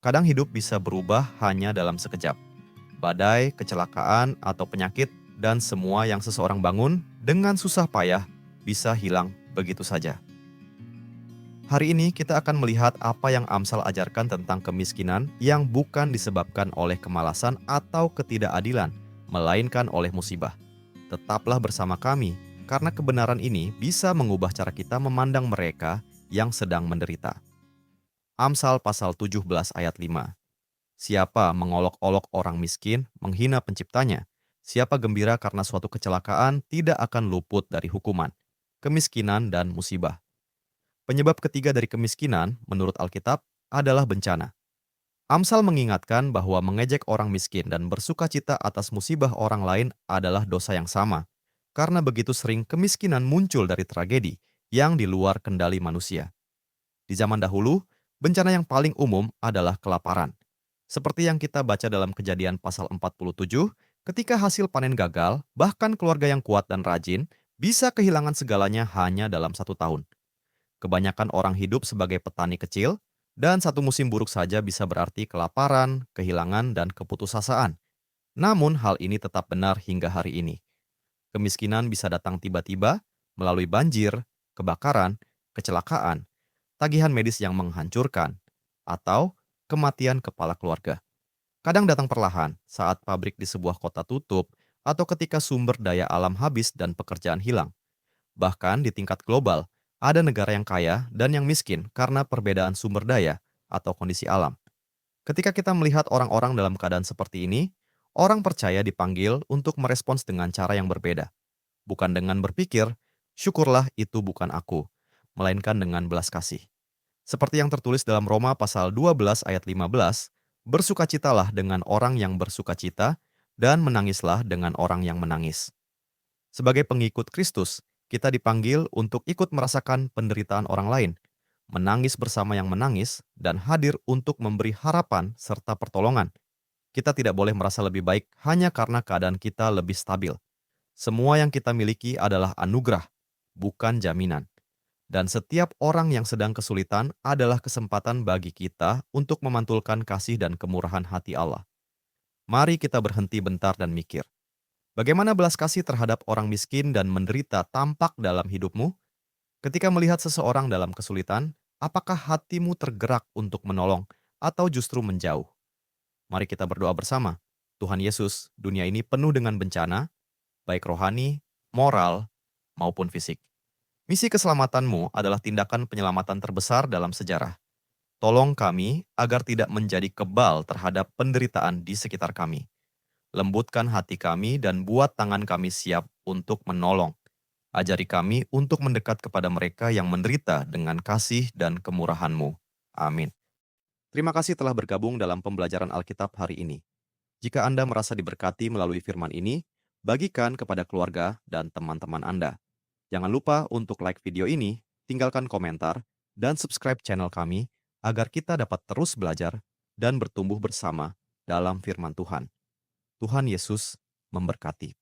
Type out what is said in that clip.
Kadang hidup bisa berubah hanya dalam sekejap. Badai, kecelakaan, atau penyakit, dan semua yang seseorang bangun dengan susah payah bisa hilang begitu saja. Hari ini kita akan melihat apa yang Amsal ajarkan tentang kemiskinan yang bukan disebabkan oleh kemalasan atau ketidakadilan, melainkan oleh musibah. Tetaplah bersama kami, karena kebenaran ini bisa mengubah cara kita memandang mereka yang sedang menderita. Amsal pasal 17 ayat 5. Siapa mengolok-olok orang miskin, menghina penciptanya. Siapa gembira karena suatu kecelakaan tidak akan luput dari hukuman, kemiskinan, dan musibah. Penyebab ketiga dari kemiskinan, menurut Alkitab, adalah bencana. Amsal mengingatkan bahwa mengejek orang miskin dan bersukacita atas musibah orang lain adalah dosa yang sama, karena begitu sering kemiskinan muncul dari tragedi yang di luar kendali manusia. Di zaman dahulu, bencana yang paling umum adalah kelaparan. Seperti yang kita baca dalam Kejadian pasal 47, ketika hasil panen gagal, bahkan keluarga yang kuat dan rajin bisa kehilangan segalanya hanya dalam 1 tahun. Kebanyakan orang hidup sebagai petani kecil, dan satu musim buruk saja bisa berarti kelaparan, kehilangan, dan keputusasaan. Namun hal ini tetap benar hingga hari ini. Kemiskinan bisa datang tiba-tiba melalui banjir, kebakaran, kecelakaan, tagihan medis yang menghancurkan, atau kematian kepala keluarga. Kadang datang perlahan saat pabrik di sebuah kota tutup atau ketika sumber daya alam habis dan pekerjaan hilang. Bahkan di tingkat global, ada negara yang kaya dan yang miskin karena perbedaan sumber daya atau kondisi alam. Ketika kita melihat orang-orang dalam keadaan seperti ini, orang percaya dipanggil untuk merespons dengan cara yang berbeda. Bukan dengan berpikir, syukurlah itu bukan aku, melainkan dengan belas kasih. Seperti yang tertulis dalam Roma pasal 12 ayat 15, bersukacitalah dengan orang yang bersukacita dan menangislah dengan orang yang menangis. Sebagai pengikut Kristus, kita dipanggil untuk ikut merasakan penderitaan orang lain, menangis bersama yang menangis, dan hadir untuk memberi harapan serta pertolongan. Kita tidak boleh merasa lebih baik hanya karena keadaan kita lebih stabil. Semua yang kita miliki adalah anugerah, bukan jaminan. Dan setiap orang yang sedang kesulitan adalah kesempatan bagi kita untuk memantulkan kasih dan kemurahan hati Allah. Mari kita berhenti bentar dan mikir. Bagaimana belas kasih terhadap orang miskin dan menderita tampak dalam hidupmu? Ketika melihat seseorang dalam kesulitan, apakah hatimu tergerak untuk menolong atau justru menjauh? Mari kita berdoa bersama. Tuhan Yesus, dunia ini penuh dengan bencana, baik rohani, moral, maupun fisik. Misi keselamatanmu adalah tindakan penyelamatan terbesar dalam sejarah. Tolong kami agar tidak menjadi kebal terhadap penderitaan di sekitar kami. Lembutkan hati kami dan buat tangan kami siap untuk menolong. Ajari kami untuk mendekat kepada mereka yang menderita dengan kasih dan kemurahan-Mu. Amin. Terima kasih telah bergabung dalam pembelajaran Alkitab hari ini. Jika Anda merasa diberkati melalui firman ini, bagikan kepada keluarga dan teman-teman Anda. Jangan lupa untuk like video ini, tinggalkan komentar, dan subscribe channel kami agar kita dapat terus belajar dan bertumbuh bersama dalam firman Tuhan. Tuhan Yesus memberkati.